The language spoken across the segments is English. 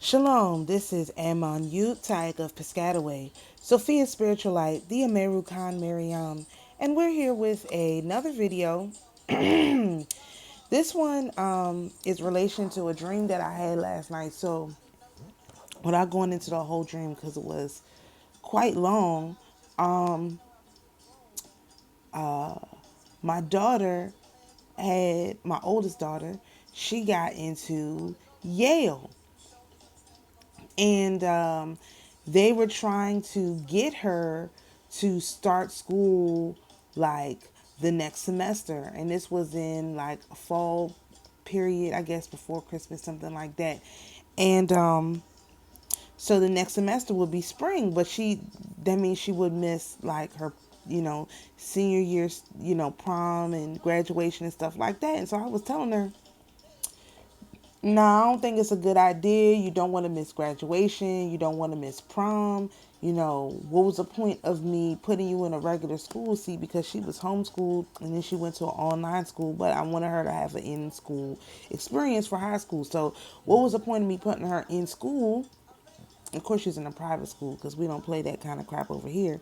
Shalom, this is Amonute Tayac of Piscataway, Sophia Spiritualite, the AmaruKhan Miriyam, and we're here with another video. This one is relation to a dream that I had last night. So without going into the whole dream because it was quite long, my daughter my oldest daughter, she got into Yale. And they were trying to get her to start school like the next semester. And this was in like a fall period, I guess before Christmas, something like that. And so the next semester would be spring, but that means she would miss like her, senior year, prom and graduation and stuff like that. And so I was telling her, no, I don't think it's a good idea. You don't want to miss graduation. You don't want to miss prom. What was the point of me putting you in a regular school seat, because she was homeschooled and then she went to an online school, but I wanted her to have an in-school experience for high school. So what was the point of me putting her in school? Of course, she's in a private school because we don't play that kind of crap over here.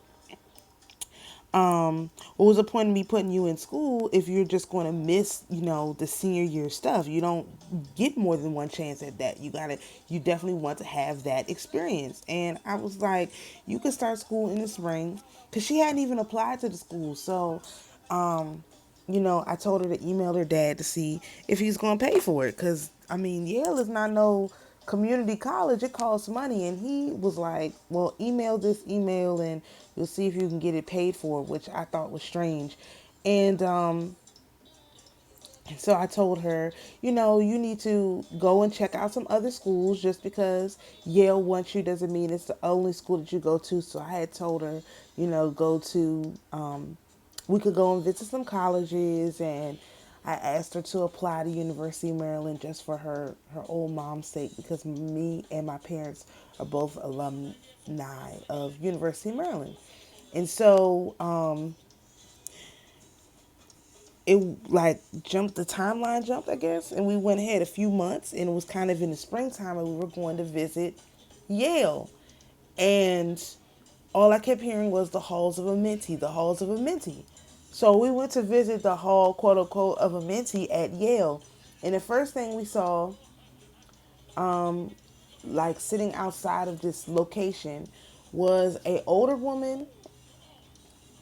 What was the point of me putting you in school if you're just going to miss, the senior year stuff? You don't get more than one chance at that. You definitely want to have that experience. And I was like, you could start school in the spring, because she hadn't even applied to the school. So, I told her to email her dad to see if he's going to pay for it. Because, Yale is not no community college. It costs money. And he was like, well, email this email and you'll see if you can get it paid for, which I thought was strange. And so I told her, you need to go and check out some other schools. Just because Yale wants you doesn't mean it's the only school that you go to. So I had told her, go to, we could go and visit some colleges. And I asked her to apply to University of Maryland just for her old mom's sake, because me and my parents are both alumni of University of Maryland. And so it like the timeline jumped, I guess, and we went ahead a few months, and it was kind of in the springtime, and we were going to visit Yale. And all I kept hearing was the halls of Amenti, the halls of Amenti. So we went to visit the hall, quote unquote, of Amenti at Yale. And the first thing we saw, like sitting outside of this location, was a older woman,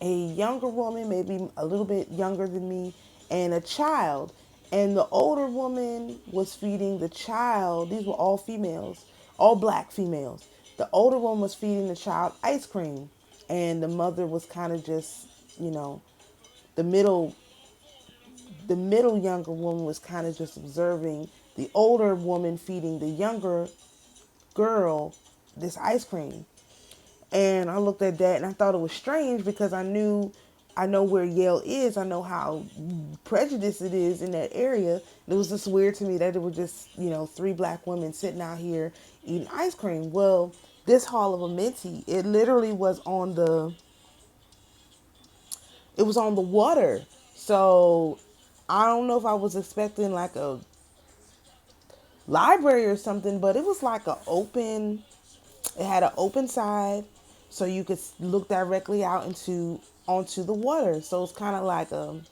a younger woman, maybe a little bit younger than me, and a child. And the older woman was feeding the child. These were all females, all black females. The older woman was feeding the child ice cream. And the mother was kind of just, the middle younger woman was kind of just observing the older woman feeding the younger girl this ice cream. And I looked at that and I thought it was strange, because I know where Yale is. I know how prejudiced it is in that area. And it was just weird to me that it was just, three black women sitting out here eating ice cream. Well, this hall of Amenti, it literally was on the water. So I don't know if I was expecting like a library or something, but it was like it had an open side, so you could look directly out onto the water. So it's kind of like I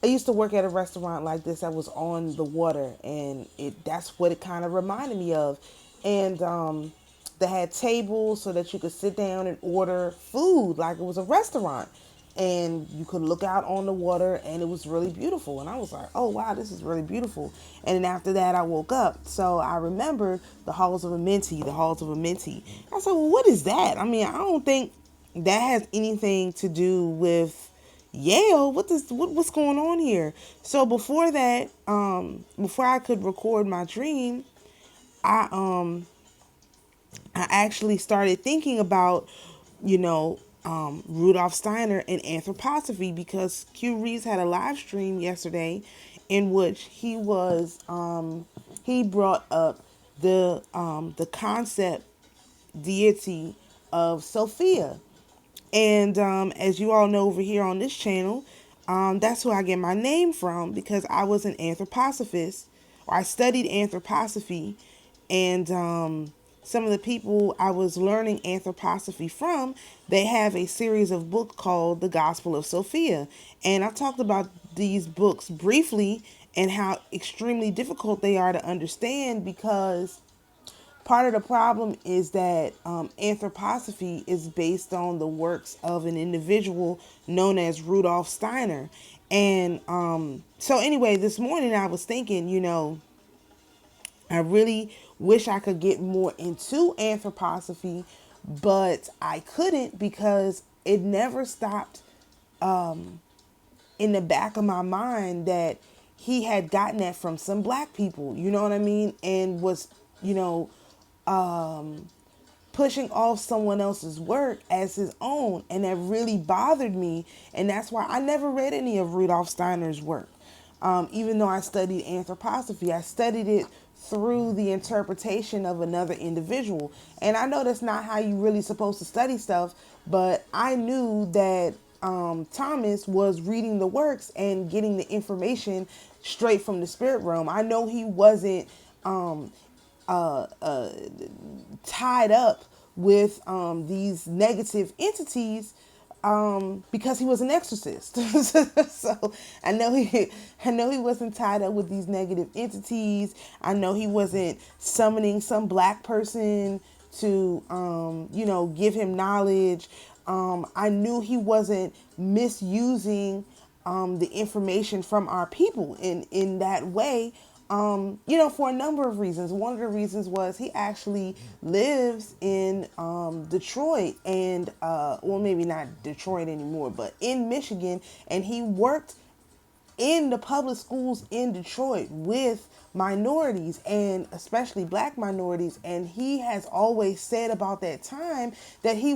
used to work at a restaurant like this that was on the water, and that's what it kind of reminded me of. And they had tables so that you could sit down and order food like it was a restaurant, and you could look out on the water, and it was really beautiful. And I was like, oh wow, this is really beautiful. And then after that I woke up, so I remembered the halls of Amenti. I said, well, what is that? I don't think that has anything to do with Yale. What's going on here? So before that, before I could record my dream, I actually started thinking about, Rudolf Steiner and anthroposophy, because Q Reeves had a live stream yesterday in which he brought up the concept deity of Sophia. And as you all know over here on this channel, that's who I get my name from, because I was an anthroposophist, I studied anthroposophy, and some of the people I was learning anthroposophy from, they have a series of books called The Gospel of Sophia. And I talked about these books briefly and how extremely difficult they are to understand, because part of the problem is that anthroposophy is based on the works of an individual known as Rudolf Steiner. And so anyway, this morning I was thinking, I really wish I could get more into anthroposophy, but I couldn't, because it never stopped in the back of my mind that he had gotten that from some black people, you know what I mean? And was, you know, pushing off someone else's work as his own. And that really bothered me. And that's why I never read any of Rudolf Steiner's work. Even though I studied anthroposophy, I studied it through the interpretation of another individual. And I know that's not how you really supposed to study stuff, but I knew that Thomas was reading the works and getting the information straight from the spirit realm. I know he wasn't tied up with these negative entities because he was an exorcist. So I know he wasn't tied up with these negative entities. I know he wasn't summoning some black person to give him knowledge. I knew he wasn't misusing the information from our people in that way. For a number of reasons. One of the reasons was he actually lives in Detroit, and maybe not Detroit anymore, but in Michigan, and he worked in the public schools in Detroit with minorities, and especially black minorities. And he has always said about that time that he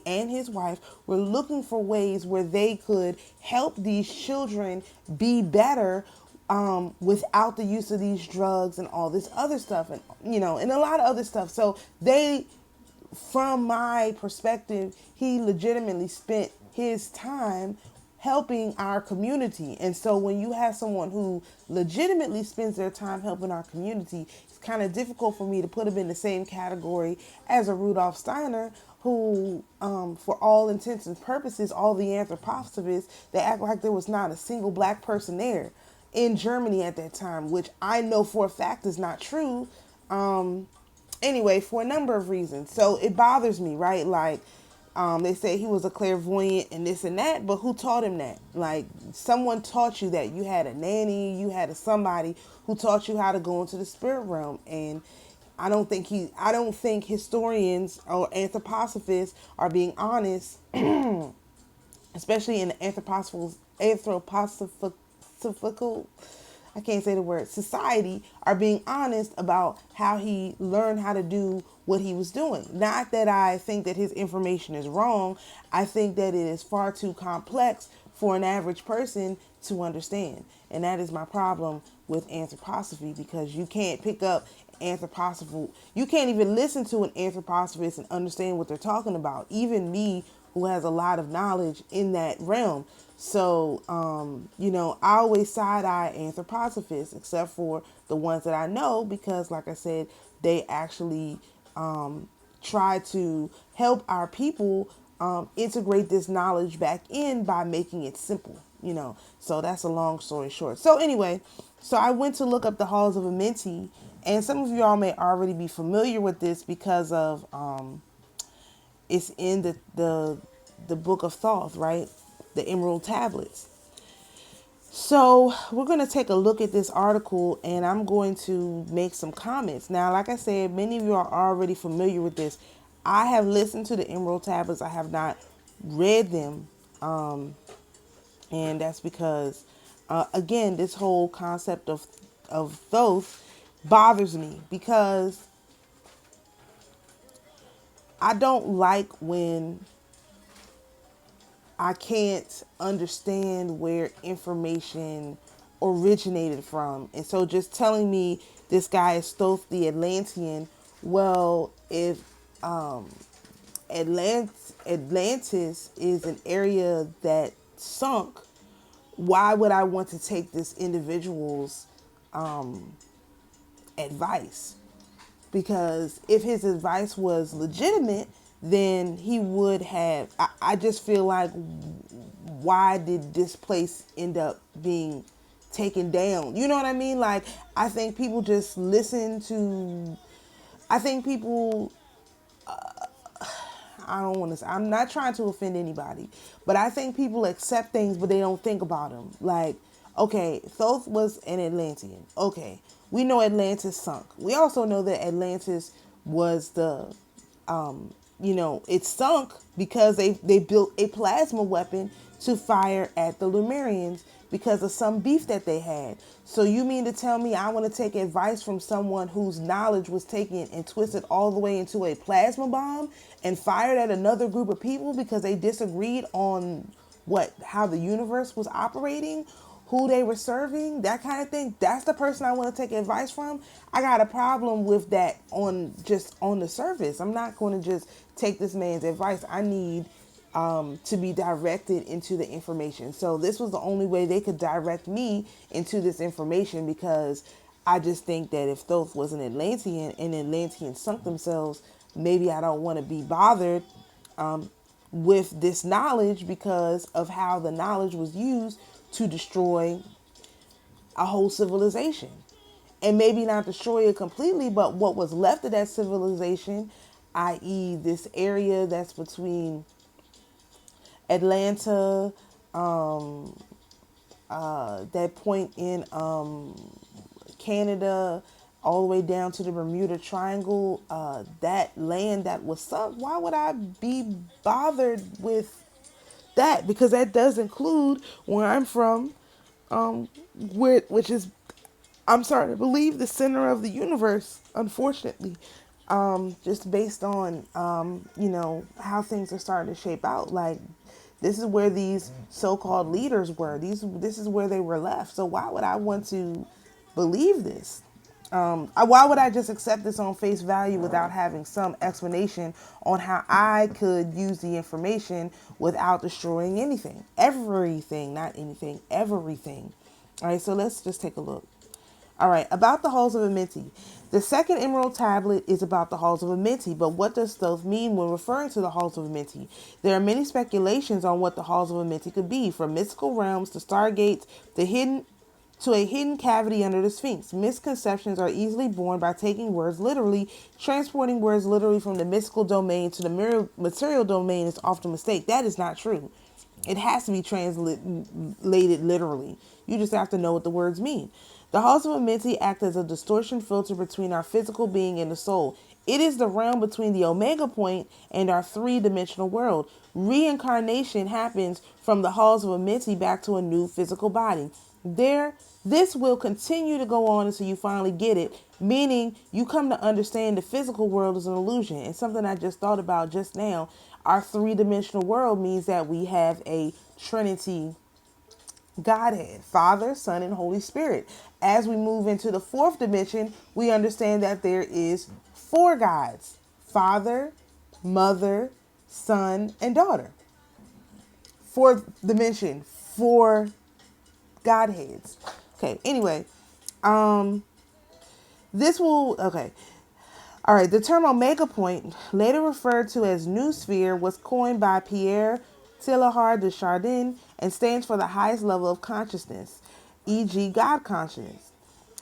and his wife were looking for ways where they could help these children be better without the use of these drugs and all this other stuff, and and a lot of other stuff. So from my perspective, he legitimately spent his time helping our community. And so when you have someone who legitimately spends their time helping our community, it's kind of difficult for me to put him in the same category as a Rudolf Steiner, who, for all intents and purposes, all the anthroposophists, they act like there was not a single black person there in Germany at that time, which I know for a fact is not true. Anyway, for a number of reasons. So it bothers me, right? Like, they say he was a clairvoyant and this and that, but who taught him that? Like, someone taught you that. You had a nanny, you had somebody who taught you how to go into the spirit realm. And I don't think historians or anthroposophists are being honest, especially in the anthroposophical, I can't say the word, society, are being honest about how he learned how to do what he was doing. Not that I think that his information is wrong. I think that it is far too complex for an average person to understand. And that is my problem with anthroposophy, because you can't pick up anthroposophy. You can't even listen to an anthroposophist and understand what they're talking about. Even me, who has a lot of knowledge in that realm. So, I always side-eye anthroposophists, except for the ones that I know, because like I said, they actually try to help our people integrate this knowledge back in by making it simple, So that's a long story short. So anyway, so I went to look up the halls of Amenti, and some of y'all may already be familiar with this because of it's in the book of Thoth, right? The Emerald Tablets. So we're going to take a look at this article, and I'm going to make some comments. Now, like I said, many of you are already familiar with this. I have listened to the Emerald Tablets. I have not read them. And that's because, again, this whole concept of Thoth bothers me, because I don't like when I can't understand where information originated from. And so just telling me this guy is Thoth the Atlantean, well, if Atlantis is an area that sunk, why would I want to take this individual's advice. Because if his advice was legitimate, then he would have. I just feel like, why did this place end up being taken down? You know what I mean? Like, I think people just listen to. I think people. I don't want to say, I'm not trying to offend anybody, but I think people accept things, but they don't think about them. Like, okay, Thoth was an Atlantean. Okay, we know Atlantis sunk. We also know that Atlantis was it sunk because they built a plasma weapon to fire at the Lemurians because of some beef that they had. So you mean to tell me I want to take advice from someone whose knowledge was taken and twisted all the way into a plasma bomb and fired at another group of people because they disagreed on how the universe was operating, who they were serving, that kind of thing? That's the person I want to take advice from. I got a problem with that on the surface. I'm not going to just take this man's advice. I need to be directed into the information. So this was the only way they could direct me into this information, because I just think that if Thoth was an Atlantean and Atlanteans sunk themselves, maybe I don't want to be bothered with this knowledge because of how the knowledge was used to destroy a whole civilization. And maybe not destroy it completely, but what was left of that civilization, i.e. this area that's between Atlanta, that point in Canada, all the way down to the Bermuda Triangle, that land that was sunk, why would I be bothered with that? Because that does include where I'm from, which is, I'm sorry to believe, the center of the universe, unfortunately. Just based on, how things are starting to shape out. Like, this is where these so-called leaders were. This is where they were left. So why would I want to believe this? Why would I just accept this on face value without having some explanation on how I could use the information without destroying anything? Everything, not anything, everything. All right, so let's just take a look. All right, about the halls of Amenti. The second emerald tablet is about the halls of Amenti, but what does Thoth mean when referring to the halls of Amenti? There are many speculations on what the halls of Amenti could be, from mystical realms to stargates to a hidden cavity under the Sphinx. Misconceptions are easily born by taking words literally. Transporting words literally from the mystical domain to the material domain is often a mistake. That is not true. It has to be translated literally. You just have to know what the words mean. The halls of Amenti act as a distortion filter between our physical being and the soul. It is the realm between the omega point and our three-dimensional world. Reincarnation happens from the halls of Amenti back to a new physical body. This will continue to go on until you finally get it, meaning you come to understand the physical world is an illusion. And something I just thought about just now, our three-dimensional world means that we have a Trinity Godhead, Father, Son, and Holy Spirit. As we move into the fourth dimension, we understand that there is four gods: Father, Mother, Son, and Daughter. Fourth dimension, four Godheads. Okay, anyway, okay. All right, the term omega point, later referred to as new sphere, was coined by Pierre Teilhard de Chardin and stands for the highest level of consciousness, e.g. God consciousness.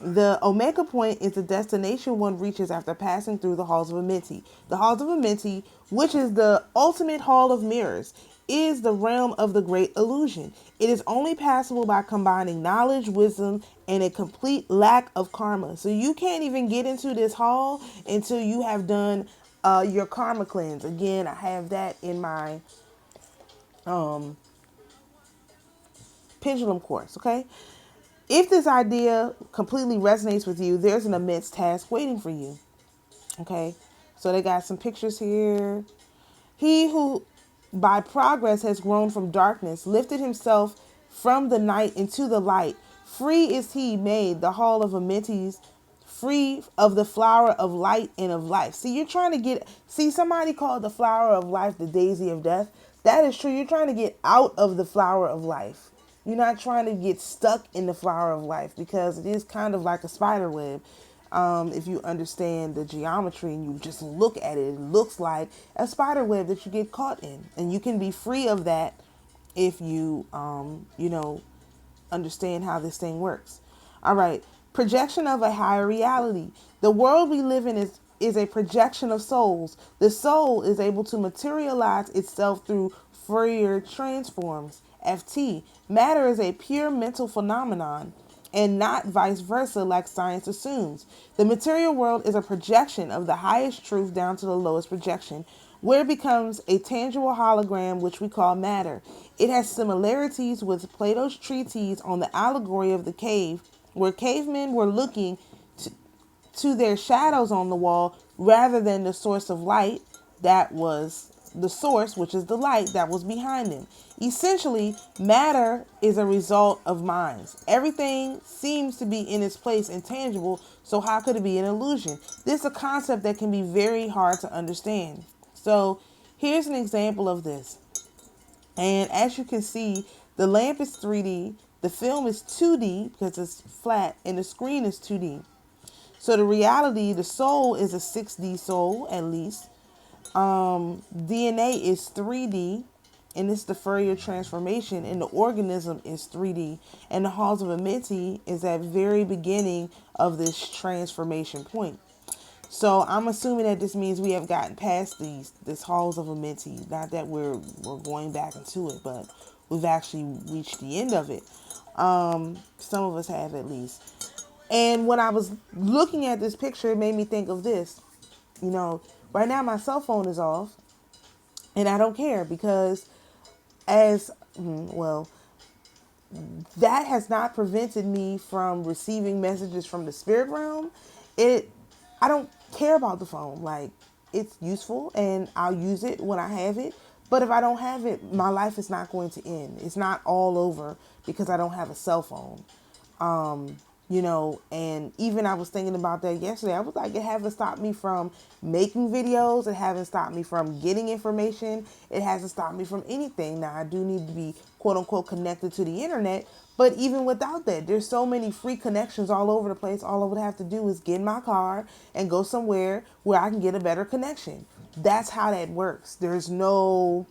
The omega point is the destination one reaches after passing through the halls of Amenti. The halls of Amenti, which is the ultimate hall of mirrors, is the realm of the great illusion. It is only passable by combining knowledge, wisdom, and a complete lack of karma. So you can't even get into this hall until you have done your karma cleanse. Again, I have that in my pendulum course, okay? If this idea completely resonates with you, there's an immense task waiting for you, okay? So they got some pictures here. He who by progress has grown from darkness, lifted himself from the night into the light. Free is he made, the hall of Amenti's, free of the flower of light and of life. See, you're trying to somebody called the flower of life the daisy of death. That is true. You're trying to get out of the flower of life. You're not trying to get stuck in the flower of life, because it is kind of like a spider web. If you understand the geometry and you just look at it, it looks like a spider web that you get caught in. And you can be free of that if you, understand how this thing works. All right. Projection of a higher reality. The world we live in is a projection of souls. The soul is able to materialize itself through Fourier transforms. FT. Matter is a pure mental phenomenon and not vice versa like science assumes. The material world is a projection of the highest truth down to the lowest projection, where it becomes a tangible hologram which we call matter. It has similarities with Plato's treatise on the allegory of the cave, where cavemen were looking to their shadows on the wall rather than the source of light that was the source, which is the light that was behind them. Essentially, matter is a result of minds. Everything seems to be in its place and tangible, so how could it be an illusion? This is a concept that can be very hard to understand. So here's an example of this. And as you can see, the lamp is 3D, the film is 2D because it's flat, and the screen is 2D. So the reality, the soul is a 6D soul at least. DNA is 3D, and it's the Fourier transformation, and the organism is 3D. And the halls of Amenti is at very beginning of this transformation point. So I'm assuming that this means we have gotten past this halls of Amenti. Not that we're going back into it, but we've actually reached the end of it. Some of us have at least. And when I was looking at this picture, it made me think of this. Right now my cell phone is off, and I don't care because that has not prevented me from receiving messages from the spirit realm. I don't care about the phone. Like, it's useful and I'll use it when I have it. But if I don't have it, my life is not going to end. It's not all over because I don't have a cell phone. And even I was thinking about that yesterday. I was like, it hasn't stopped me from making videos. It hasn't stopped me from getting information. It hasn't stopped me from anything. Now, I do need to be, quote unquote, connected to the internet. But even without that, there's so many free connections all over the place. All I would have to do is get in my car and go somewhere where I can get a better connection. That's how that works. There's no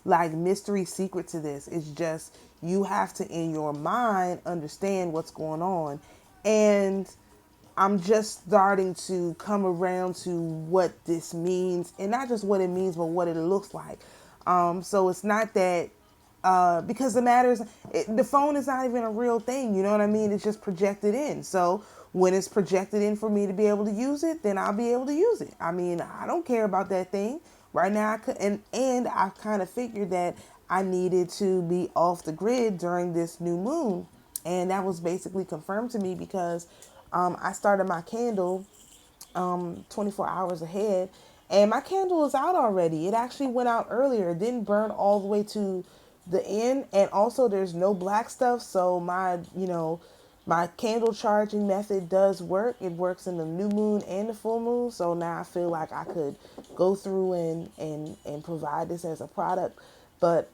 mystery secret to this. It's just you have to, in your mind, understand what's going on. And I'm just starting to come around to what this means, and not just what it means, but what it looks like. So it's not that because the phone is not even a real thing. You know what I mean? It's just projected in. So when it's projected in for me to be able to use it, then I'll be able to use it. I mean, I don't care about that thing. Right now, I kind of figured that I needed to be off the grid during this new moon. And that was basically confirmed to me because I started my candle 24 hours ahead. And my candle is out already. It actually went out earlier. It didn't burn all the way to the end. And also there's no black stuff. So my candle charging method does work. It works in the new moon and the full moon. So now I feel like I could go through and provide this as a product. But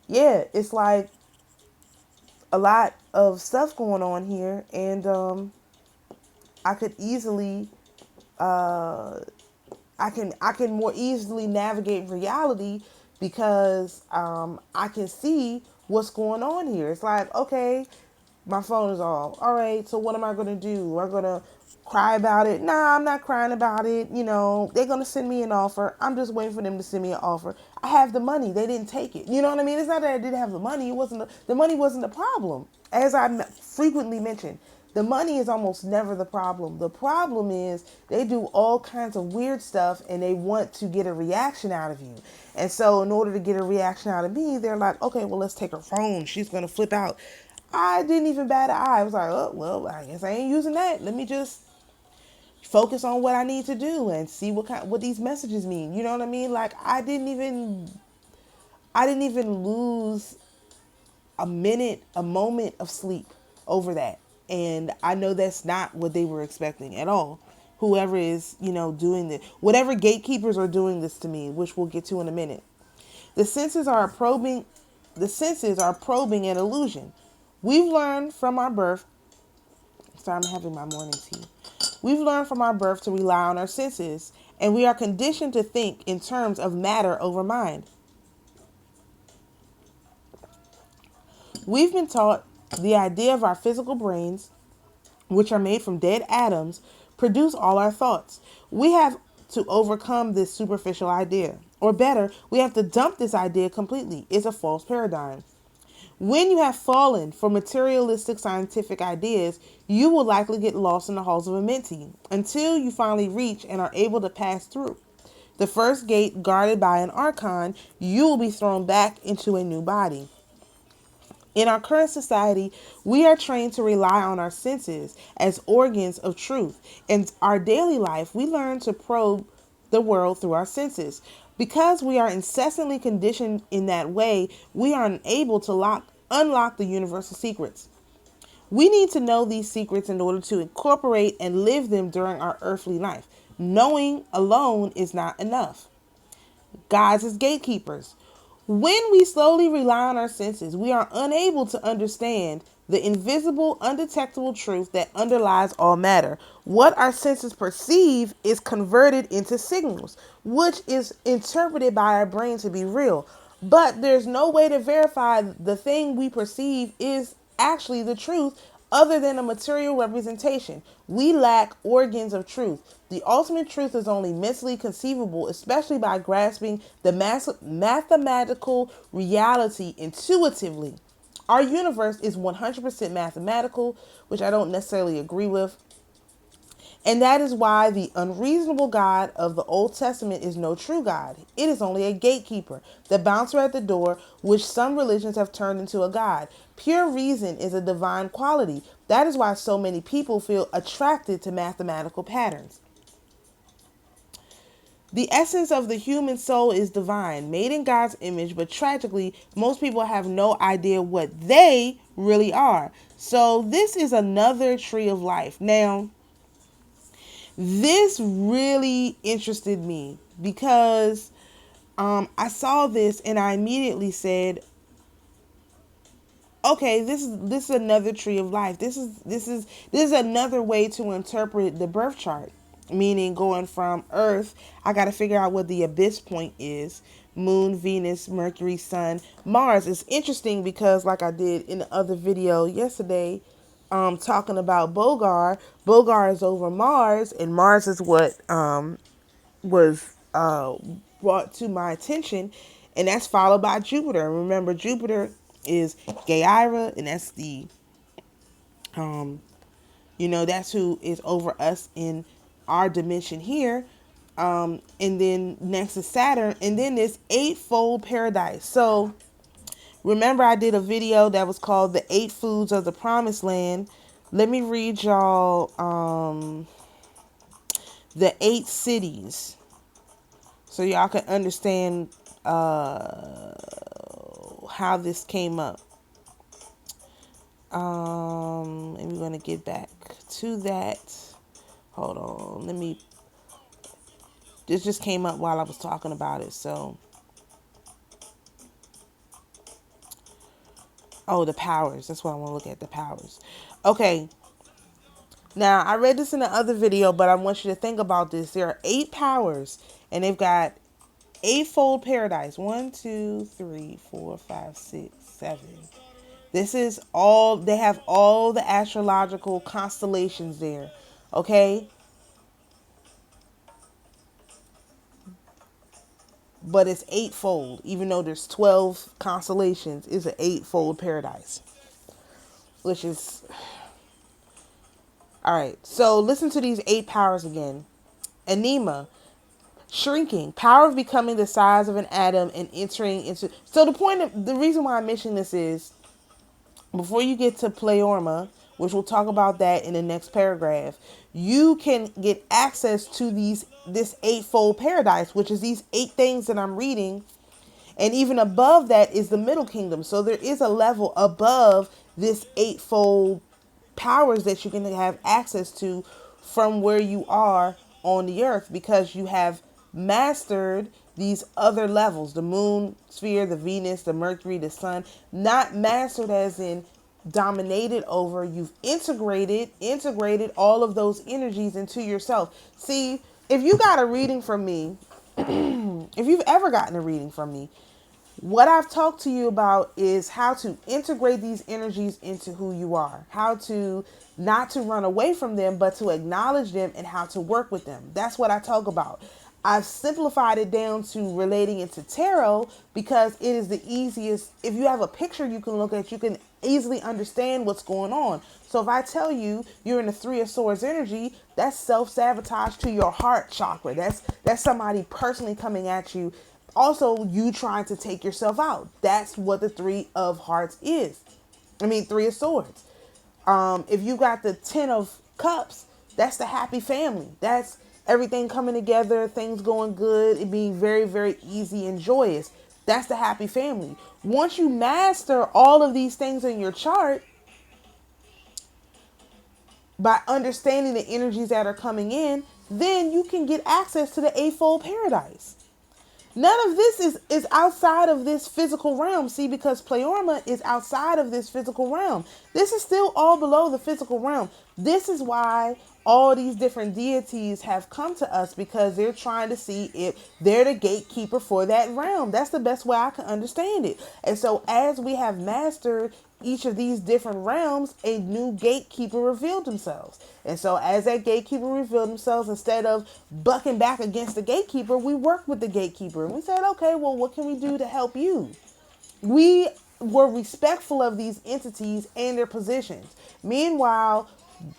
it's like a lot of stuff going on here, and I could easily I can more easily navigate reality because I can see what's going on here. It's like, okay, my phone is off. All right, so what am I going to do? Am I going to cry about it? Nah, I'm not crying about it. They're going to send me an offer. I'm just waiting for them to send me an offer. I have the money. They didn't take it. You know what I mean? It's not that I didn't have the money. The money wasn't the problem. As I frequently mention, the money is almost never the problem. The problem is they do all kinds of weird stuff and they want to get a reaction out of you. And so in order to get a reaction out of me, they're like, okay, well, let's take her phone. She's going to flip out. I didn't even bat an eye. I was like, oh, well, I guess I ain't using that. Let me just focus on what I need to do and see what these messages mean. You know what I mean? Like, I didn't even lose a moment of sleep over that. And I know that's not what they were expecting at all. Whoever is, doing this, whatever gatekeepers are doing this to me, which we'll get to in a minute. The senses are probing an illusion. We've learned from our birth Sorry, I'm having my morning tea. We've learned from our birth to rely on our senses, and we are conditioned to think in terms of matter over mind. We've been taught the idea of our physical brains, which are made from dead atoms, produce all our thoughts. We have to overcome this superficial idea. Or better, we have to dump this idea completely. It's a false paradigm. When you have fallen for materialistic scientific ideas, you will likely get lost in the halls of Amenti until you finally reach and are able to pass through the first gate guarded by an archon. You will be thrown back into a new body. In our current society, we are trained to rely on our senses as organs of truth. In our daily life, we learn to probe the world through our senses. Because we are incessantly conditioned in that way, we are unable to unlock the universal secrets. We need to know these secrets in order to incorporate and live them during our earthly life. Knowing alone is not enough. Gods as gatekeepers. When we slowly rely on our senses, we are unable to understand the invisible, undetectable truth that underlies all matter. What our senses perceive is converted into signals, which is interpreted by our brain to be real. But there's no way to verify the thing we perceive is actually the truth other than a material representation. We lack organs of truth. The ultimate truth is only mentally conceivable, especially by grasping the mathematical reality intuitively. Our universe is 100% mathematical, which I don't necessarily agree with. And that is why the unreasonable God of the Old Testament is no true God. It is only a gatekeeper, the bouncer at the door, which some religions have turned into a God. Pure reason is a divine quality. That is why so many people feel attracted to mathematical patterns. The essence of the human soul is divine, made in God's image, but tragically, most people have no idea what they really are. So this is another tree of life. Now, this really interested me because I saw this and I immediately said, okay, this is another tree of life. This is another way to interpret the birth chart. Meaning going from Earth, I got to figure out what the abyss point is. Moon, Venus, Mercury, Sun, Mars. It's interesting because like I did in the other video yesterday, talking about Bogar. Bogar is over Mars, and Mars is what was brought to my attention, and that's followed by Jupiter. Remember, Jupiter is Gaira, and that's the that's who is over us in our dimension here. And then next is Saturn, and then this eightfold paradise. So remember I did a video that was called The 8 Foods of the Promised Land. Let me read y'all the 8 cities so y'all can understand how this came up. And we're going to get back to that. Hold on. This just came up while I was talking about it. So, the powers. That's what I want to look at, the powers. Okay. Now, I read this in the other video, but I want you to think about this. There are 8 powers, and they've got eightfold paradise. 1, 2, 3, 4, 5, 6, 7. This is all, they have all the astrological constellations there. Okay? But it's eightfold. Even though there's 12 constellations, it's an eightfold paradise. Which is... Alright, so listen to these 8 powers again. Anema. Shrinking. Power of becoming the size of an atom and entering into... So the reason why I mention this is, before you get to Pleiorma, which we'll talk about that in the next paragraph, you can get access to this eightfold paradise, which is these 8 things that I'm reading. And even above that is the middle kingdom. So there is a level above this eightfold powers that you can have access to from where you are on the earth, because you have mastered these other levels, the moon sphere, the Venus, the Mercury, the sun. Not mastered as in dominated over, you've integrated all of those energies into yourself. See, if you got a reading from me, if you've ever gotten a reading from me, what I've talked to you about is how to integrate these energies into who you are, how to not to run away from them, but to acknowledge them and how to work with them. That's what I talk about. I've simplified it down to relating it to tarot because it is the easiest. If you have a picture you can look at, you can easily understand what's going on. So if I tell you you're in the Three of Swords energy, that's self-sabotage to your heart chakra. That's somebody personally coming at you. Also, you trying to take yourself out. That's what the Three of Hearts is. Three of Swords. If you got the Ten of Cups, that's the happy family. That's everything coming together, things going good, it being very, very easy and joyous. That's the happy family. Once you master all of these things in your chart, by understanding the energies that are coming in, then you can get access to the Eightfold Paradise. None of this is outside of this physical realm. See, because Pleorma is outside of this physical realm. This is still all below the physical realm. This is why all these different deities have come to us, because they're trying to see if they're the gatekeeper for that realm. That's the best way I can understand it. And so as we have mastered each of these different realms, a new gatekeeper revealed themselves. And so as that gatekeeper revealed themselves, instead of bucking back against the gatekeeper, we worked with the gatekeeper. And we said, okay, well, what can we do to help you? We were respectful of these entities and their positions. Meanwhile,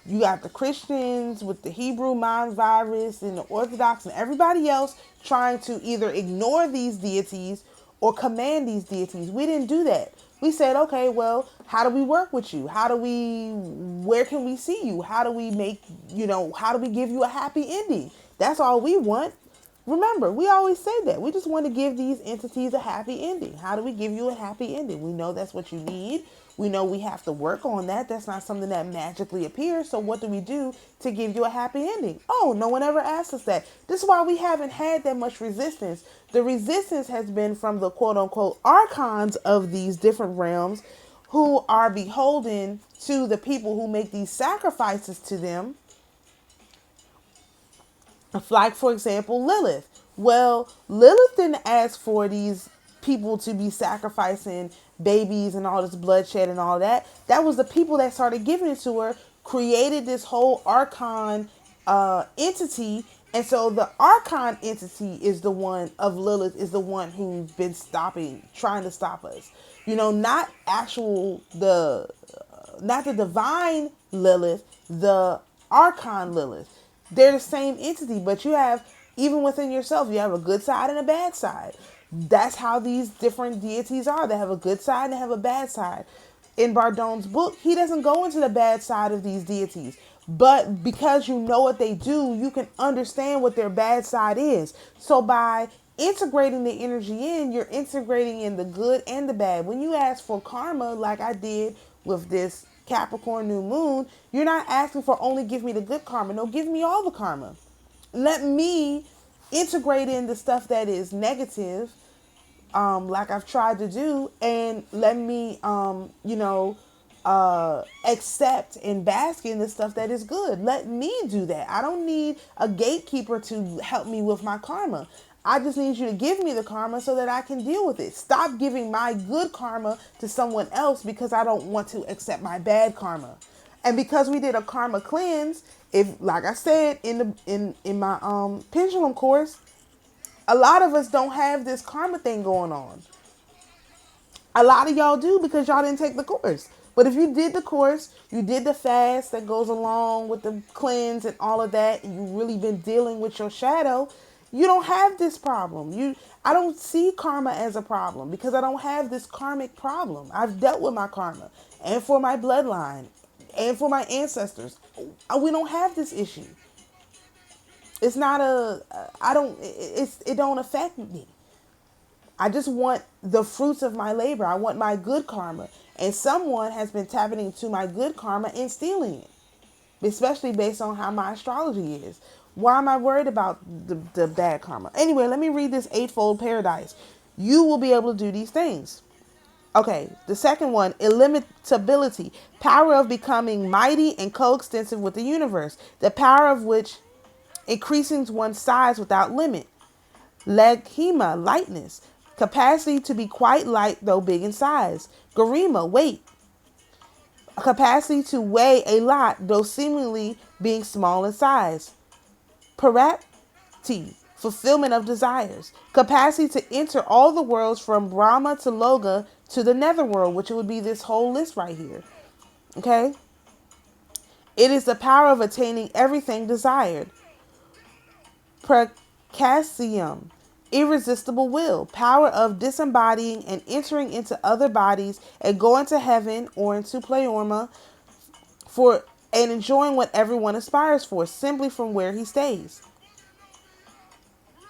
you got the Christians with the Hebrew mind virus and the Orthodox and everybody else trying to either ignore these deities or command these deities. We didn't do that. We said, okay, well, how do we work with you? Where can we see you? How do we how do we give you a happy ending? That's all we want. Remember, we always say that. We just want to give these entities a happy ending. How do we give you a happy ending? We know that's what you need. We know we have to work on that. That's not something that magically appears. So what do we do to give you a happy ending? Oh, no one ever asked us that. This is why we haven't had that much resistance. The resistance has been from the quote unquote archons of these different realms who are beholden to the people who make these sacrifices to them. Like, for example, Lilith. Well, Lilith didn't ask for these people to be sacrificing babies and all this bloodshed and all that. That was the people that started giving it to her, created this whole archon entity. And so the archon entity is the one of Lilith, is the one who's been trying to stop us. Not not the divine Lilith, the archon Lilith. They're the same entity, but you have, even within yourself, you have a good side and a bad side. That's how these different deities are. They have a good side and they have a bad side. In Bardon's book, he doesn't go into the bad side of these deities. But because you know what they do, you can understand what their bad side is. So by integrating the energy in, you're integrating in the good and the bad. When you ask for karma, like I did with this Capricorn new moon, you're not asking for only give me the good karma. No, give me all the karma. Let me integrate in the stuff that is negative, like I've tried to do, and let me accept and bask in the stuff that is good. Let me do that. I don't need a gatekeeper to help me with my karma. I just need you to give me the karma so that I can deal with it. Stop giving my good karma to someone else because I don't want to accept my bad karma. And because we did a karma cleanse, if, like I said in my pendulum course, a lot of us don't have this karma thing going on. A lot of y'all do because y'all didn't take the course. But if you did the course, you did the fast that goes along with the cleanse and all of that, and you've really been dealing with your shadow, you don't have this problem. I don't see karma as a problem because I don't have this karmic problem. I've dealt with my karma, and for my bloodline and for my ancestors. We don't have this issue. It's not it don't affect me. I just want the fruits of my labor. I want my good karma. And someone has been tapping into my good karma and stealing it, especially based on how my astrology is. Why am I worried about the bad karma? Anyway, let me read this Eightfold Paradise. You will be able to do these things. Okay, the second one, illimitability, power of becoming mighty and coextensive with the universe, the power of which increasing one's size without limit. Leghima, lightness, capacity to be quite light though big in size. Garima, weight, capacity to weigh a lot though seemingly being small in size. Parati, fulfillment of desires, capacity to enter all the worlds from Brahma to Loga to the netherworld, which would be this whole list right here. Okay? It is the power of attaining everything desired. Prakasium, irresistible will, power of disembodying and entering into other bodies and going to heaven or into Pleorma for and enjoying what everyone aspires for simply from where he stays.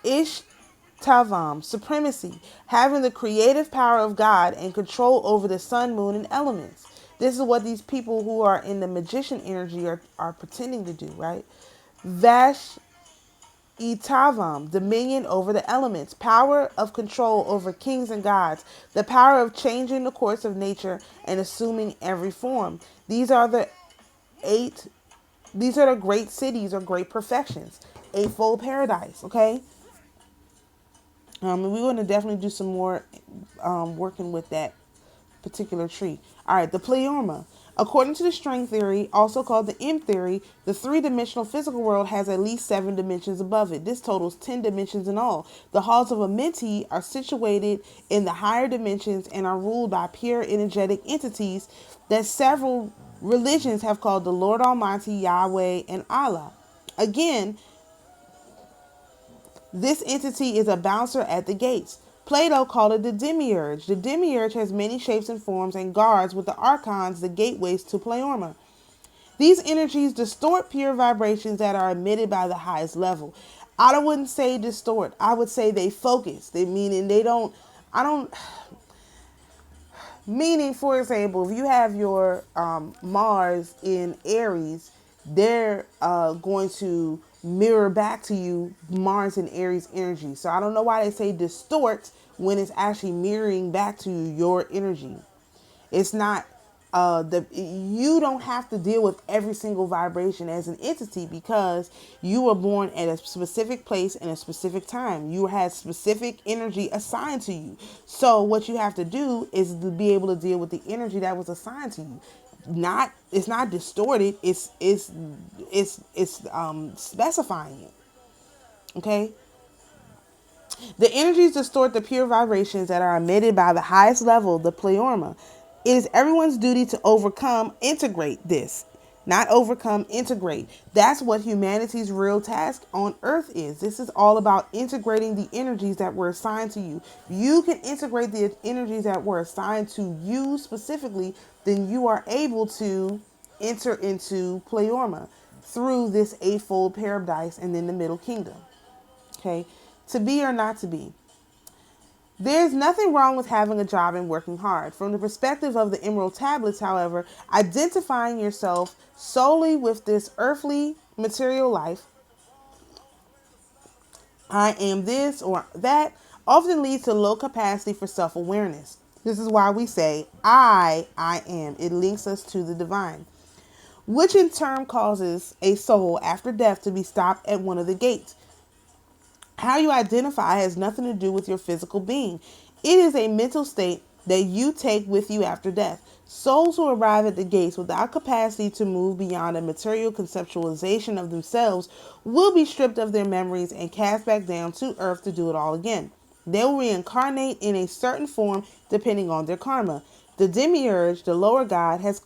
Ishtavam, supremacy, having the creative power of God and control over the sun, moon, and elements. This is what these people who are in the magician energy are pretending to do, right? Vash Itavam, dominion over the elements, power of control over kings and gods, the power of changing the course of nature and assuming every form. These are the great cities or great perfections. Eightfold paradise, okay? And we want to definitely do some more working with that particular tree. All right, the Pleorma. According to the string theory, also called the M theory, the three-dimensional physical world has at least 7 dimensions above it. This totals 10 dimensions in all. The halls of Amenti are situated in the higher dimensions and are ruled by pure energetic entities that several religions have called the Lord Almighty, Yahweh, and Allah. Again, this entity is a bouncer at the gates. Plato called it the demiurge. The demiurge has many shapes and forms and guards with the archons the gateways to Pleorma. These energies distort pure vibrations that are emitted by the highest level. I wouldn't say distort. I would say they focus. Meaning, for example, if you have your Mars in Aries, they're going to mirror back to you Mars and Aries energy. So I don't know why they say distort when it's actually mirroring back to you your energy. It's not you don't have to deal with every single vibration as an entity because you were born at a specific place in a specific time. You had specific energy assigned to you. So what you have to do is to be able to deal with the energy that was assigned to you. It's not distorted. It's specifying it. Okay. The energies distort the pure vibrations that are emitted by the highest level, the Pleorma. It is everyone's duty to integrate this. Not overcome, integrate. That's what humanity's real task on earth is. This is all about integrating the energies that were assigned to you. You can integrate the energies that were assigned to you specifically, then you are able to enter into Pleorma through this eightfold paradise and then the middle kingdom. Okay, to be or not to be. There's nothing wrong with having a job and working hard. From the perspective of the Emerald Tablets, however, identifying yourself solely with this earthly material life, I am this or that, often leads to low capacity for self-awareness. This is why we say, I am. It links us to the divine, which in turn causes a soul after death to be stopped at one of the gates. How you identify has nothing to do with your physical being. It is a mental state that you take with you after death. Souls who arrive at the gates without capacity to move beyond a material conceptualization of themselves will be stripped of their memories and cast back down to earth to do it all again. They will reincarnate in a certain form depending on their karma. The demiurge, the lower god, has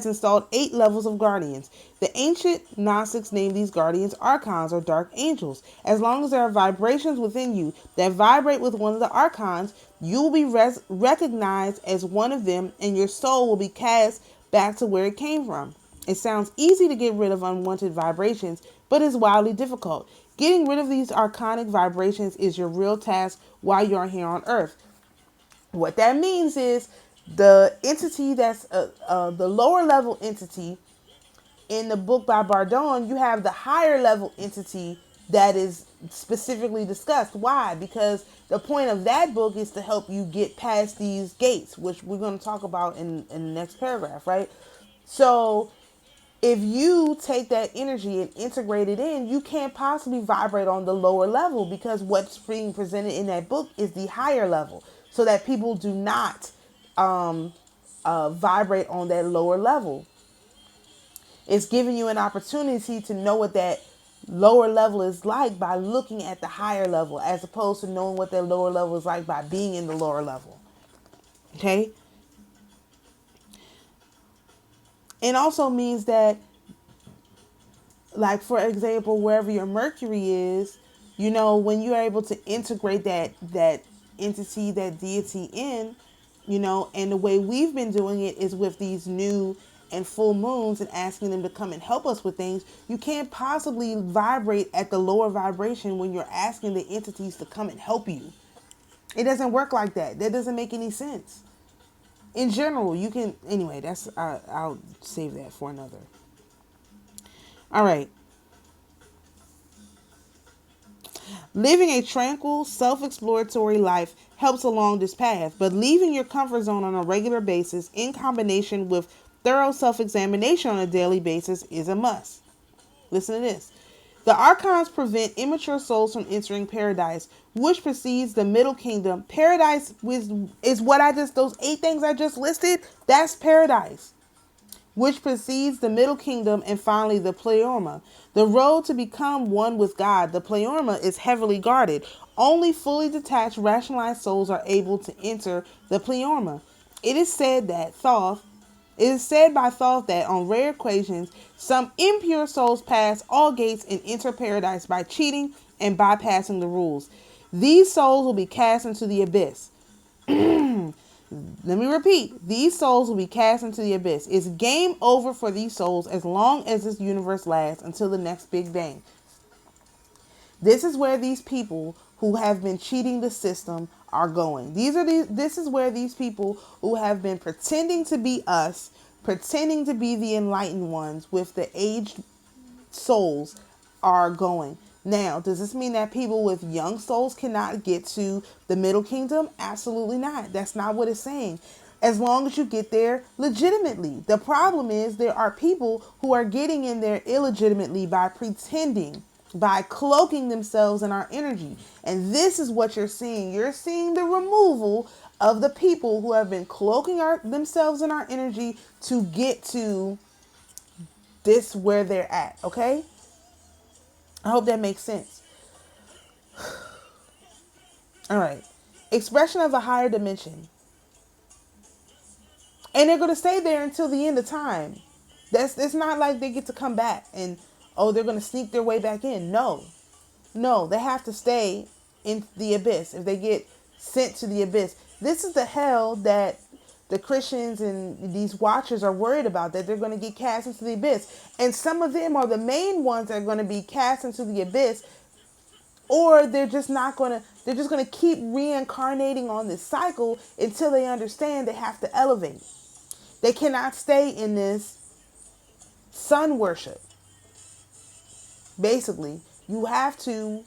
installed 8 levels of guardians. The ancient Gnostics named these guardians archons or dark angels. As long as there are vibrations within you that vibrate with one of the archons, you will be recognized as one of them and your soul will be cast back to where it came from. It sounds easy to get rid of unwanted vibrations, but it's wildly difficult. Getting rid of these archonic vibrations is your real task while you're here on earth. What that means is the entity that's the lower level entity in the book by Bardon, you have the higher level entity that is specifically discussed. Why? Because the point of that book is to help you get past these gates, which we're going to talk about in the next paragraph, right? So if you take that energy and integrate it in, you can't possibly vibrate on the lower level, because what's being presented in that book is the higher level, so that people do not vibrate on that lower level. It's giving you an opportunity to know what that lower level is like by looking at the higher level, as opposed to knowing what that lower level is like by being in the lower level. Okay? It also means that, like, for example, wherever your Mercury is, you know, when you're able to integrate that entity, that deity in, you know, and the way we've been doing it is with these new and full moons and asking them to come and help us with things. You can't possibly vibrate at the lower vibration when you're asking the entities to come and help you. It doesn't work like that. That doesn't make any sense. In general, you can, anyway, that's, I'll save that for another. All right. Living a tranquil, self-exploratory life helps along this path, but leaving your comfort zone on a regular basis in combination with thorough self-examination on a daily basis is a must. Listen to this. The archons prevent immature souls from entering paradise, which precedes the middle kingdom. Paradise is what those 8 things I just listed. That's paradise, which precedes the middle kingdom, and finally the Pleroma. The road to become one with God, the Pleroma, is heavily guarded. Only fully detached, rationalized souls are able to enter the Pleroma. It is said by Thoth that on rare occasions, some impure souls pass all gates and enter paradise by cheating and bypassing the rules. These souls will be cast into the abyss. Let me repeat. These souls will be cast into the abyss. It's game over for these souls as long as this universe lasts, until the next Big Bang. This is where these people who have been cheating the system are going. This is where these people who have been pretending to be us, pretending to be the enlightened ones with the aged souls, are going. Now, does this mean that people with young souls cannot get to the middle kingdom? Absolutely not. That's not what it's saying. As long as you get there legitimately. The problem is there are people who are getting in there illegitimately by pretending, by cloaking themselves in our energy. And this is what you're seeing. You're seeing the removal of the people who have been cloaking themselves in our energy to get to this where they're at. Okay? I hope that makes sense. All right. Expression of a higher dimension. And they're going to stay there until the end of time. It's not like they get to come back and, oh, they're going to sneak their way back in. No, they have to stay in the abyss if they get sent to the abyss. This is the hell that the Christians and these watchers are worried about, that they're going to get cast into the abyss. And some of them are the main ones that are going to be cast into the abyss, or they're just going to keep reincarnating on this cycle until they understand they have to elevate. They cannot stay in this sun worship. Basically, you have to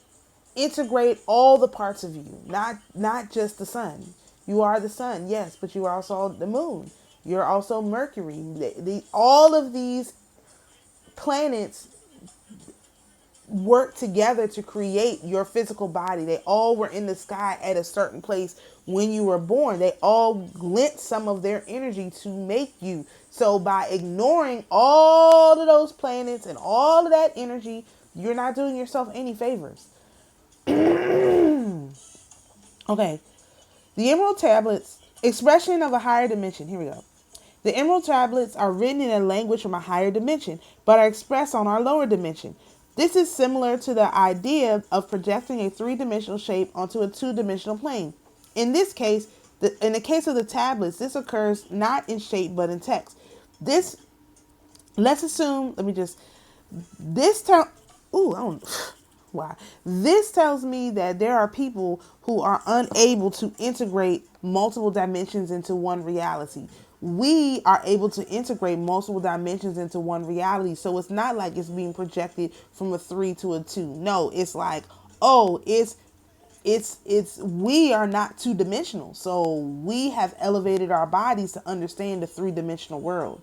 integrate all the parts of you, not just the sun. You are the sun, yes, but you are also the moon. You're also Mercury. All of these planets work together to create your physical body. They all were in the sky at a certain place when you were born. They all lent some of their energy to make you. So by ignoring all of those planets and all of that energy, you're not doing yourself any favors. Okay. The Emerald Tablets, expression of a higher dimension. Here we go. The Emerald Tablets are written in a language from a higher dimension, but are expressed on our lower dimension. This is similar to the idea of projecting a 3-dimensional shape onto a 2-dimensional plane. In this case, in the case of the tablets, this occurs not in shape but in text. This tells me that there are people who are unable to integrate multiple dimensions into one reality. we are able to integrate multiple dimensions into one reality. So it's not like it's being projected from a 3 to a 2. No, it's like, oh, it's we are not two-dimensional. So we have elevated our bodies to understand the three-dimensional world.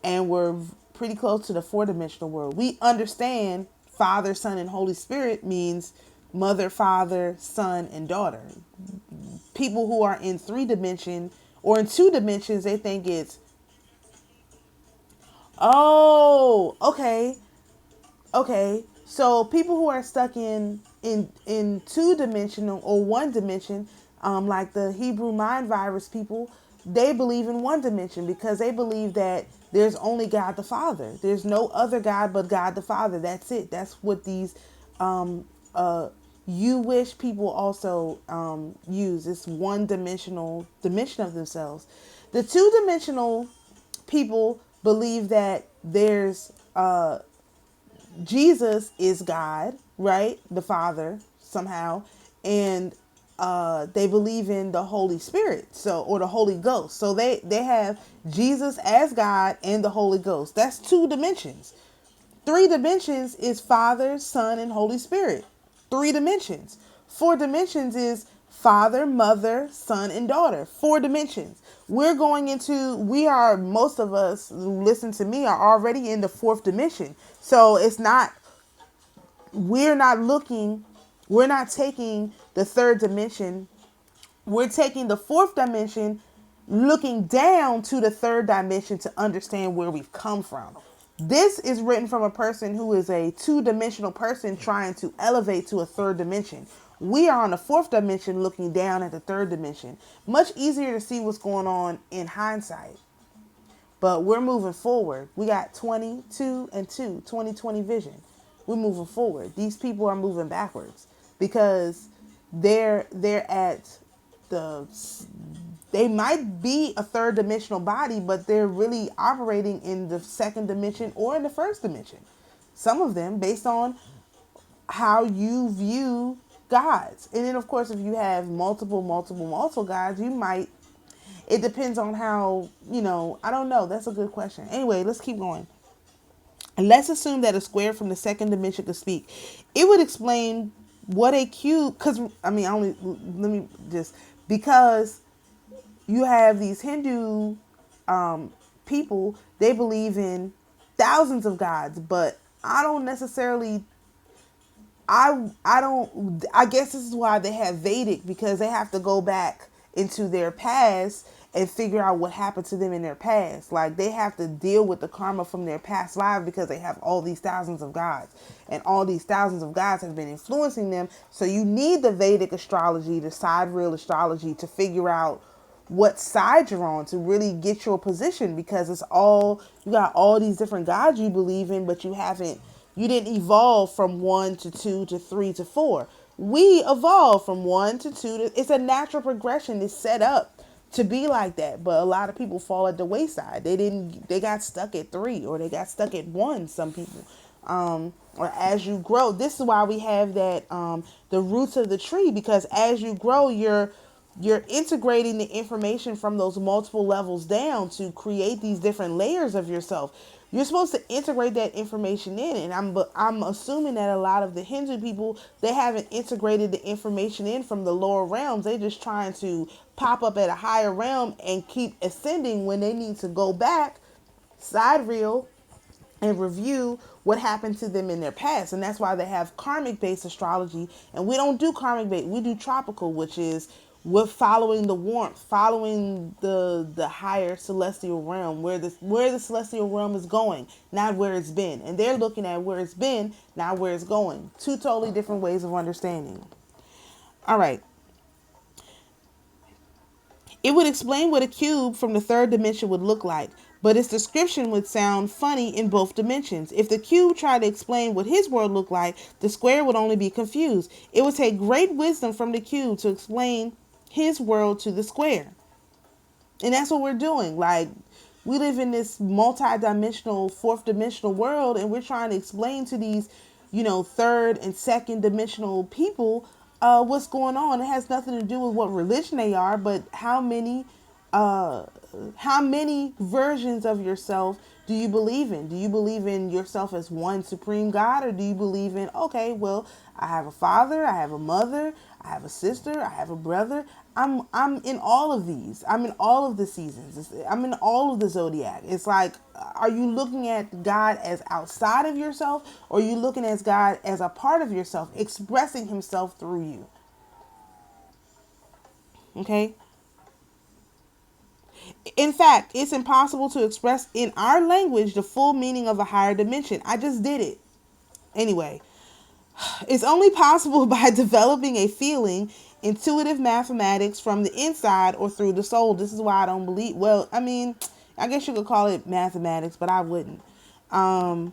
And we're pretty close to the four-dimensional world. We understand Father, Son, and Holy Spirit means mother, father, son, and daughter. People who are in 3 dimension or in 2 dimensions, they think it's, oh, okay. So people who are stuck in 2 dimensional or 1 dimension, like the Hebrew mind virus people, they believe in 1 dimension because they believe that there's only God the Father. There's no other God but God the Father. That's it. That's what these you wish people also use. It's 1 dimensional dimension of themselves. The 2 dimensional people believe that there's Jesus is God, right? The Father somehow, and they believe in the Holy Spirit, so, or the Holy Ghost. So they have Jesus as God and the Holy Ghost. That's 2 dimensions. 3 dimensions is Father, Son, and Holy Spirit. 3 dimensions. 4 dimensions is Father, Mother, Son, and Daughter. 4 dimensions. Most of us who listen to me are already in the 4th dimension. So it's not, we're not taking the 3rd dimension. We're taking the 4th dimension, looking down to the 3rd dimension to understand where we've come from. This is written from a person who is a 2 dimensional person trying to elevate to a 3rd dimension. We are on the 4th dimension looking down at the 3rd dimension. Much easier to see what's going on in hindsight. But we're moving forward. We got 22 and 2, 20/20 vision. We're moving forward. These people are moving backwards because they're at the, they might be a 3rd dimensional body, but they're really operating in the 2nd dimension or in the 1st dimension. Some of them based on how you view gods. And then of course, if you have multiple gods, you might, it depends on how, I don't know. That's a good question. Anyway, let's keep going. And let's assume that a square from the 2nd dimension could speak. It would explain what a cube, because you have these Hindu people, they believe in thousands of gods, but I don't necessarily, I guess this is why they have Vedic, because they have to go back into their past and figure out what happened to them in their past. Like they have to deal with the karma from their past lives because they have all these thousands of gods, and all these thousands of gods have been influencing them. So you need the Vedic astrology, the sidereal astrology, to figure out what side you're on, to really get your position, because it's all, you got all these different gods you believe in, but you didn't evolve from 1 to 2 to 3 to 4. We evolved from 1 to 2 to, it's a natural progression. It's set up to be like that, but a lot of people fall at the wayside. They got stuck at 3, or they got stuck at 1. Some people, or as you grow, this is why we have that, the roots of the tree, because as you grow, you're integrating the information from those multiple levels down to create these different layers of yourself. You're supposed to integrate that information in, and I'm assuming that a lot of the Hindu people, they haven't integrated the information in from the lower realms. They just trying to pop up at a higher realm and keep ascending when they need to go back, side reel, and review what happened to them in their past. And that's why they have karmic based astrology, and we don't do karmic based, we do tropical, which is we're following the warmth, following the higher celestial realm, where the celestial realm is going, not where it's been. And they're looking at where it's been, not where it's going. 2 totally different ways of understanding. All right. It would explain what a cube from the 3rd dimension would look like, but its description would sound funny in both dimensions. If the cube tried to explain what his world looked like, the square would only be confused. It would take great wisdom from the cube to explain his world to the square. And that's what we're doing. Like, we live in this multi-dimensional, 4th-dimensional world, and we're trying to explain to these, 3rd and 2nd-dimensional people what's going on. It has nothing to do with what religion they are, but how many How many versions of yourself do you believe in? Do you believe in yourself as one supreme God, or do you believe in, okay, well, I have a father, I have a mother, I have a sister, I have a brother. I'm in all of these. I'm in all of the seasons. I'm in all of the zodiac. It's like, are you looking at God as outside of yourself, or are you looking at God as a part of yourself, expressing himself through you? Okay? In fact, it's impossible to express in our language the full meaning of a higher dimension. I just did it. Anyway, it's only possible by developing a feeling, intuitive mathematics from the inside or through the soul. This is why I don't believe, well, I mean, I guess you could call it mathematics, but I wouldn't. To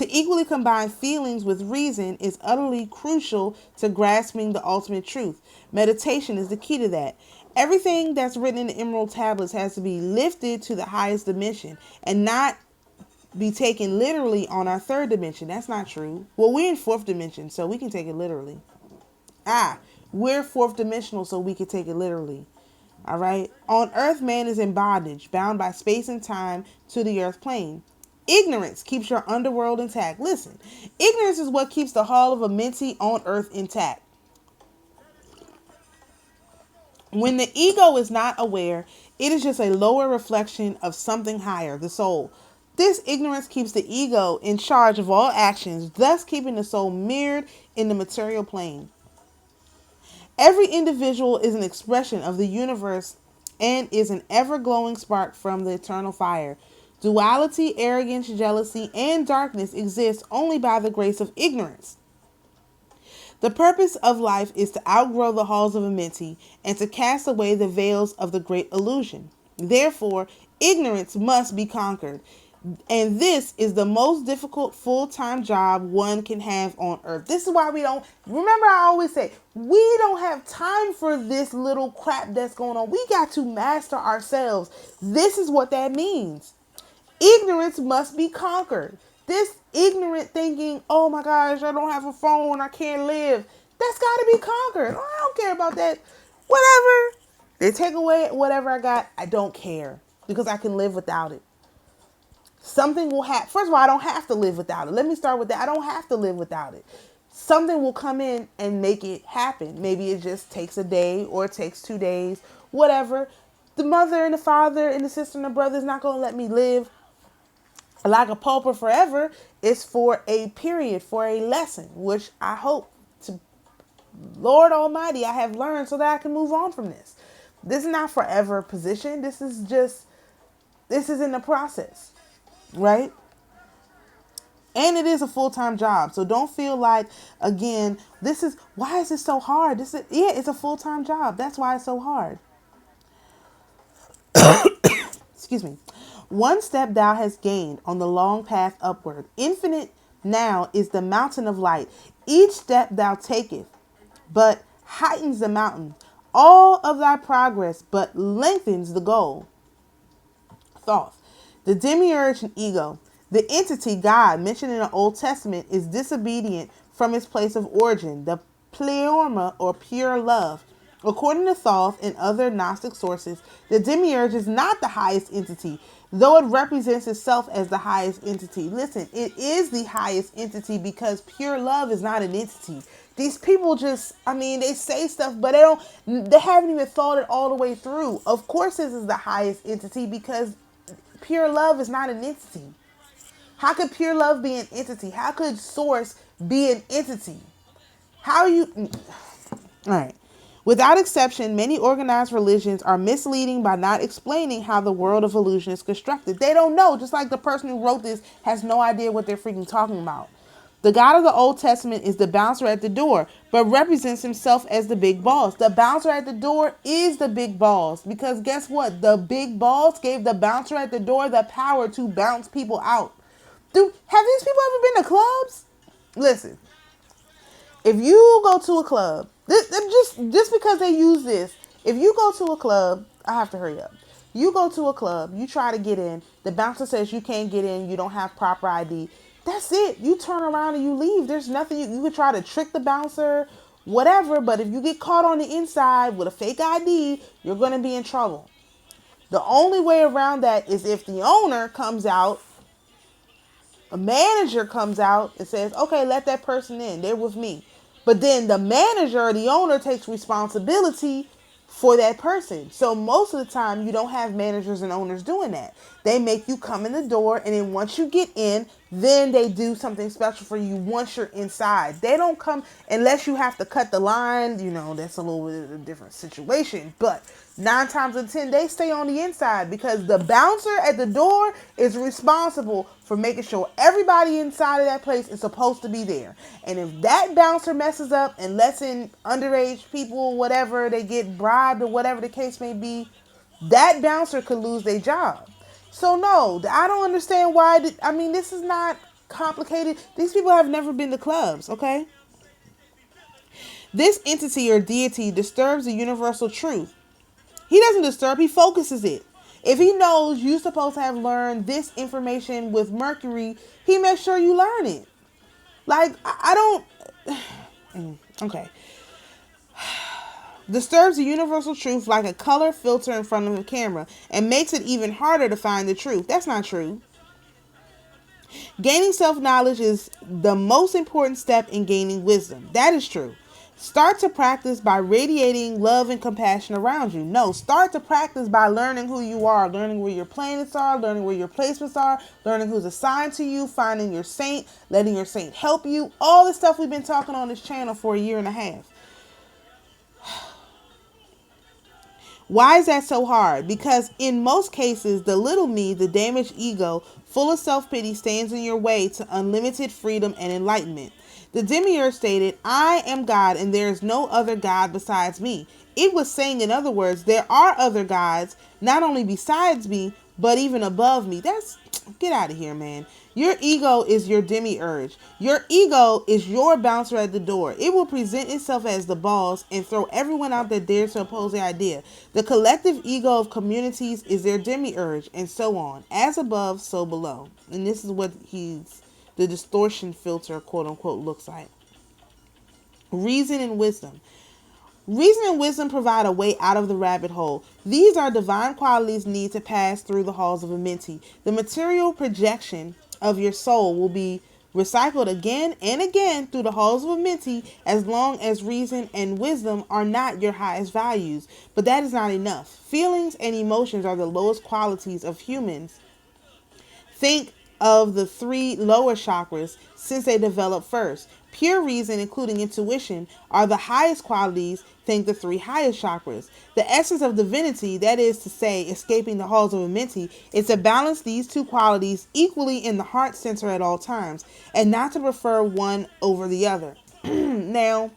equally combine feelings with reason is utterly crucial to grasping the ultimate truth. Meditation is the key to that. Everything that's written in the Emerald Tablets has to be lifted to the highest dimension and not be taken literally on our third dimension. That's not true. Well, we're in fourth dimension, so we can take it literally. We're fourth dimensional, so we can take it literally. All right. On earth, man is in bondage, bound by space and time to the earth plane. Ignorance keeps your underworld intact. Listen, ignorance is what keeps the hall of Amenti on earth intact. When the ego is not aware, it is just a lower reflection of something higher, the soul. This ignorance keeps the ego in charge of all actions, thus keeping the soul mirrored in the material plane. Every individual is an expression of the universe and is an ever-glowing spark from the eternal fire. Duality, arrogance, jealousy, and darkness exist only by the grace of ignorance. The purpose of life is to outgrow the halls of Amenti and to cast away the veils of the great illusion. Therefore, ignorance must be conquered. And this is the most difficult full-time job one can have on earth. This is why we don't, remember I always say, we don't have time for this little crap that's going on. We got to master ourselves. This is what that means. Ignorance must be conquered. This ignorant thinking, oh my gosh, I don't have a phone, I can't live. That's got to be conquered. I don't care about that. Whatever. They take away whatever I got. I don't care because I can live without it. Something will happen. First of all, I don't have to live without it. Let me start with that. I don't have to live without it. Something will come in and make it happen. Maybe it just takes a day or it takes 2 days, whatever. The mother and the father and the sister and the brother is not going to let me live like a pauper forever. It's for a period, for a lesson, which I hope to Lord Almighty I have learned so that I can move on from this. This is not forever position. This is in the process, right? And it is a full-time job. So don't feel like, again, why is it so hard? It's a full-time job. That's why it's so hard. Excuse me. One step thou hast gained on the long path upward. Infinite now is the mountain of light. Each step thou taketh but heightens the mountain. All of thy progress but lengthens the goal. Thoth. The demiurge and ego. The entity God mentioned in the Old Testament is disobedient from its place of origin, the pleoma or pure love. According to Thoth and other Gnostic sources, the demiurge is not the highest entity, though it represents itself as the highest entity. Listen, it is the highest entity because pure love is not an entity. These people they say stuff, but they haven't even thought it all the way through. Of course, this is the highest entity because pure love is not an entity. How could pure love be an entity? How could source be an entity? All right. Without exception, many organized religions are misleading by not explaining how the world of illusion is constructed. They don't know, just like the person who wrote this has no idea what they're freaking talking about. The God of the Old Testament is the bouncer at the door, but represents himself as the big boss. The bouncer at the door is the big boss because guess what? The big boss gave the bouncer at the door the power to bounce people out. Dude, have these people ever been to clubs? Listen. If you go to a club, just because they use this, if you go to a club, I have to hurry up. You go to a club, you try to get in, the bouncer says you can't get in, you don't have proper ID. That's it. You turn around and you leave. There's nothing you could try to trick the bouncer, whatever, but if you get caught on the inside with a fake ID, you're going to be in trouble. The only way around that is if the owner comes out, a manager comes out and says, okay, let that person in. They're with me. But then the manager or the owner takes responsibility for that person. So most of the time, you don't have managers and owners doing that. They make you come in the door, and then once you get in, then they do something special for you once you're inside. They don't come unless you have to cut the line. You know, that's a little bit of a different situation. But 9 times out of 10, they stay on the inside because the bouncer at the door is responsible for making sure everybody inside of that place is supposed to be there. And if that bouncer messes up and lets in underage people, whatever, they get bribed or whatever the case may be, that bouncer could lose their job. So no, I don't understand why. This is not complicated. These people have never been to clubs, okay? This entity or deity disturbs the universal truth. He doesn't disturb, he focuses it. If he knows you're supposed to have learned this information with Mercury, he makes sure you learn it. Like, I don't... Okay. Disturbs the universal truth like a color filter in front of a camera and makes it even harder to find the truth. That's not true. Gaining self-knowledge is the most important step in gaining wisdom. That is true. Start to practice by radiating love and compassion around you. No, start to practice by learning who you are, learning where your planets are, learning where your placements are, learning who's assigned to you, finding your saint, letting your saint help you. All the stuff we've been talking on this channel for a year and a half. Why is that so hard? Because in most cases, the little me, the damaged ego, full of self-pity, stands in your way to unlimited freedom and enlightenment. The demiurge stated, I am God and there is no other God besides me. It was saying, in other words, there are other gods, not only besides me, but even above me. Get out of here, man. Your ego is your demiurge. Your ego is your bouncer at the door. It will present itself as the boss and throw everyone out that dares to oppose the idea. The collective ego of communities is their demiurge, and so on. As above, so below. And this is what the distortion filter, quote unquote, looks like. Reason and wisdom. Reason and wisdom provide a way out of the rabbit hole. These are divine qualities needed to pass through the halls of Amenti. The material projection of your soul will be recycled again and again through the halls of Amenti as long as reason and wisdom are not your highest values. But that is not enough. Feelings and emotions are the lowest qualities of humans. Think of the 3 lower chakras since they developed first. Pure reason, including intuition, are the highest qualities. Think the 3 highest chakras. The essence of divinity, that is to say, escaping the halls of Amenti, is to balance these 2 qualities equally in the heart center at all times, and not to prefer one over the other. Now,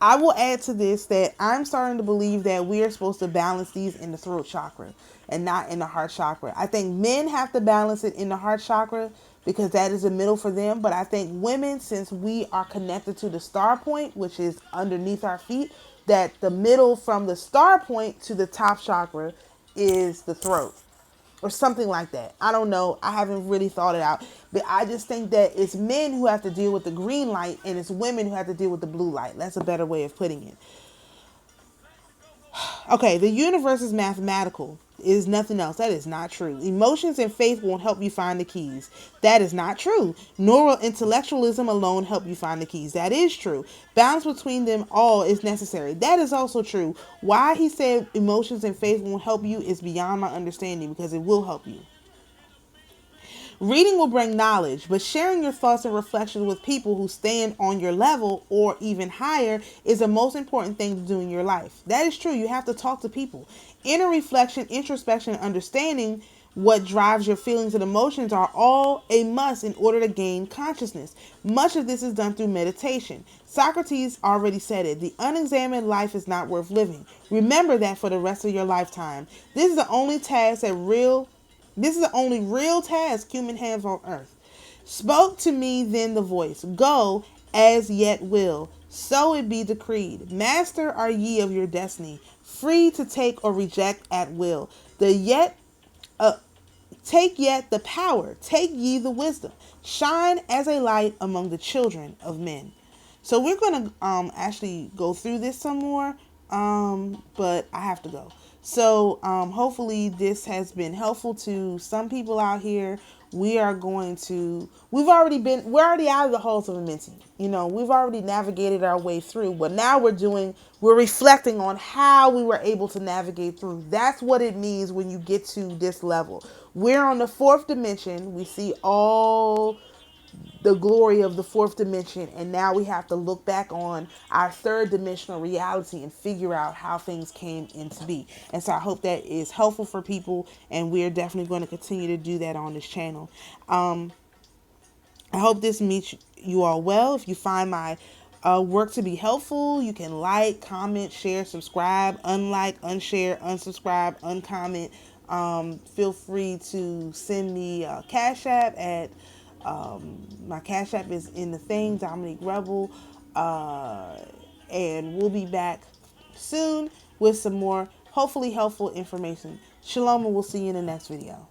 I will add to this that I'm starting to believe that we are supposed to balance these in the throat chakra and not in the heart chakra. I think men have to balance it in the heart chakra because that is the middle for them. But I think women, since we are connected to the star point, which is underneath our feet, that the middle from the star point to the top chakra is the throat. Or something like that. I don't know. I haven't really thought it out. But I just think that it's men who have to deal with the green light and it's women who have to deal with the blue light. That's a better way of putting it. Okay, the universe is mathematical. It is nothing else. That is not true. Emotions and faith won't help you find the keys. That is not true. Nor will intellectualism alone help you find the keys. That is true. Balance between them all is necessary. That is also true. Why he said emotions and faith won't help you is beyond my understanding, because it will help you. Reading will bring knowledge, but sharing your thoughts and reflections with people who stand on your level or even higher is the most important thing to do in your life. That is true. You have to talk to people. Inner reflection, introspection, and understanding what drives your feelings and emotions are all a must in order to gain consciousness. Much of this is done through meditation. Socrates already said it. The unexamined life is not worth living. Remember that for the rest of your lifetime. This is the only real task human has on earth. Spoke to me then the voice, go as yet will, so it be decreed. Master are ye of your destiny, free to take or reject at will. Take yet the power, take ye the wisdom, shine as a light among the children of men. So we're going to actually go through this some more, but I have to go. So hopefully this has been helpful to some people out here. We're already out of the halls of Amenti. We've already navigated our way through. But now we're reflecting on how we were able to navigate through. That's what it means when you get to this level. We're on the fourth dimension. We see all the glory of the fourth dimension, and now we have to look back on our third dimensional reality and figure out how things came into be. And so I hope that is helpful for people, and we're definitely going to continue to do that on this channel. I hope this meets you all well. If you find my work to be helpful, you can like, comment, share, subscribe, unlike, unshare, unsubscribe, uncomment. Feel free to send me a Cash App at my Cash App is in the thing, Dominique Rebel. And we'll be back soon with some more hopefully helpful information. Shalom, and we'll see you in the next video.